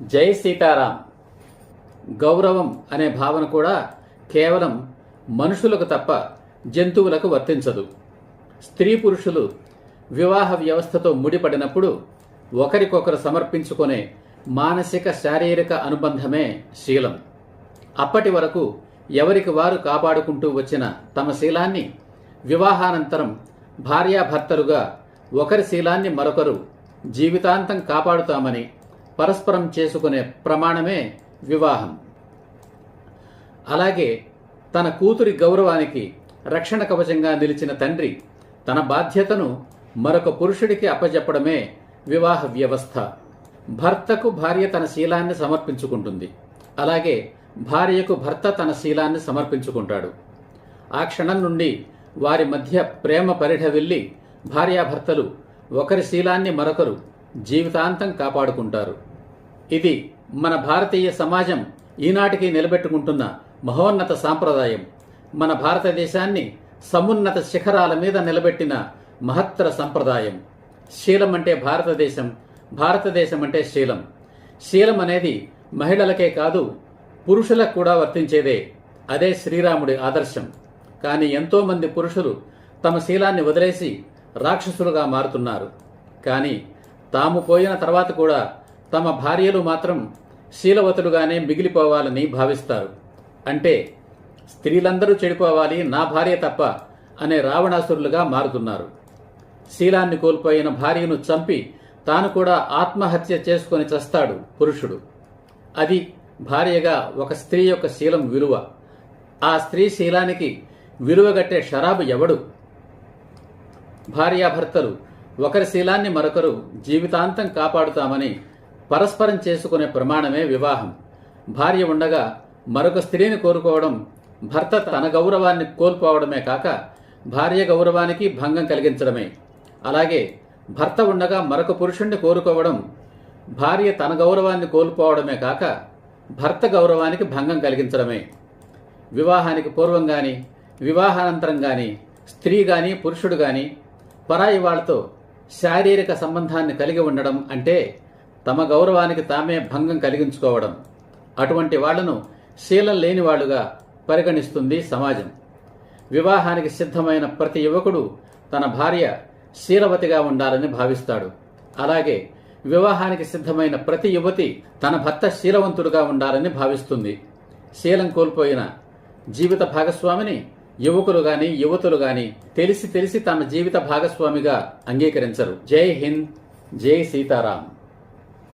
జై సీతారాం. గౌరవం అనే భావన కూడా కేవలం మనుషులకు తప్ప జంతువులకు వర్తించదు. స్త్రీ పురుషులు వివాహ వ్యవస్థతో ముడిపడినప్పుడు ఒకరికొకరు సమర్పించుకునే మానసిక శారీరక అనుబంధమే శీలం. అప్పటి వరకు ఎవరికి వారు కాపాడుకుంటూ వచ్చిన తమ శీలాన్ని వివాహానంతరం భార్యాభర్తలుగా ఒకరి శీలాన్ని మరొకరు జీవితాంతం కాపాడుతామని పరస్పరం చేసుకునే ప్రమాణమే వివాహం. అలాగే తన కూతురి గౌరవానికి రక్షణ కవచంగా నిలిచిన తండ్రి తన బాధ్యతను మరొక పురుషుడికి అప్పజెప్పడమే వివాహ వ్యవస్థ. భర్తకు భార్య తన శీలాన్ని సమర్పించుకుంటుంది, అలాగే భార్యకు భర్త తన శీలాన్ని సమర్పించుకుంటాడు. ఆ క్షణం నుండి వారి మధ్య ప్రేమ పరిఢవిల్లి భార్యాభర్తలు ఒకరి శీలాన్ని మరొకరు జీవితాంతం కాపాడుకుంటారు. ఇది మన భారతీయ సమాజం ఈనాటికి నిలబెట్టుకుంటున్న మహోన్నత సాంప్రదాయం. మన భారతదేశాన్ని సమున్నత శిఖరాల మీద నిలబెట్టిన మహత్తర సంప్రదాయం. శీలం అంటే భారతదేశం, భారతదేశం అంటే శీలం. శీలం అనేది మహిళలకే కాదు, పురుషులకు కూడా వర్తించేదే. అదే శ్రీరాముడి ఆదర్శం. కానీ ఎంతోమంది పురుషులు తమ శీలాన్ని వదిలేసి రాక్షసులుగా మారుతున్నారు. కానీ తాము పోయిన తర్వాత కూడా తమ భార్యలు మాత్రం శీలవతులుగానే మిగిలిపోవాలని భావిస్తారు. అంటే స్త్రీలందరూ చెడిపోవాలి, నా భార్య తప్ప అనే రావణాసురులుగా మారుతున్నారు. శీలాన్ని కోల్పోయిన భార్యను చంపి తాను కూడా ఆత్మహత్య చేసుకొని చస్తాడు పురుషుడు. అది భార్యగా ఒక స్త్రీ యొక్క శీలం విలువ. ఆ స్త్రీ శీలానికి విలువగట్టే షరాబు ఎవడు? భార్యాభర్తలు ఒకరి శీలాన్ని మరొకరు జీవితాంతం కాపాడుతామని పరస్పరం చేసుకునే ప్రమాణమే వివాహం. భార్య ఉండగా మరొక స్త్రీని కోరుకోవడం భర్త తన గౌరవాన్ని కోల్పోవడమే కాక భార్య గౌరవానికి భంగం కలిగించడమే. అలాగే భర్త ఉండగా మరొక పురుషుణ్ణి కోరుకోవడం భార్య తన గౌరవాన్ని కోల్పోవడమే కాక భర్త గౌరవానికి భంగం కలిగించడమే. వివాహానికి పూర్వం గాని వివాహానంతరం గాని స్త్రీ గాని పురుషుడు గాని పరాయి వాళ్లతో శారీరక సంబంధాన్ని కలిగి ఉండడం అంటే తమ గౌరవానికి తామే భంగం కలిగించుకోవడం. అటువంటి వాళ్లను శీలం లేని వాళ్లుగా పరిగణిస్తుంది సమాజం. వివాహానికి సిద్ధమైన ప్రతి యువకుడు తన భార్య శీలవతిగా ఉండాలని భావిస్తాడు. అలాగే వివాహానికి సిద్ధమైన ప్రతి యువతి తన భర్త శీలవంతుడుగా ఉండాలని భావిస్తుంది. శీలం కోల్పోయిన జీవిత భాగస్వామిని యువకులు గాని యువతులు గాని తెలిసి తమ జీవిత భాగస్వామిగా అంగీకరించరు. జై హింద్, జై సీతారాం.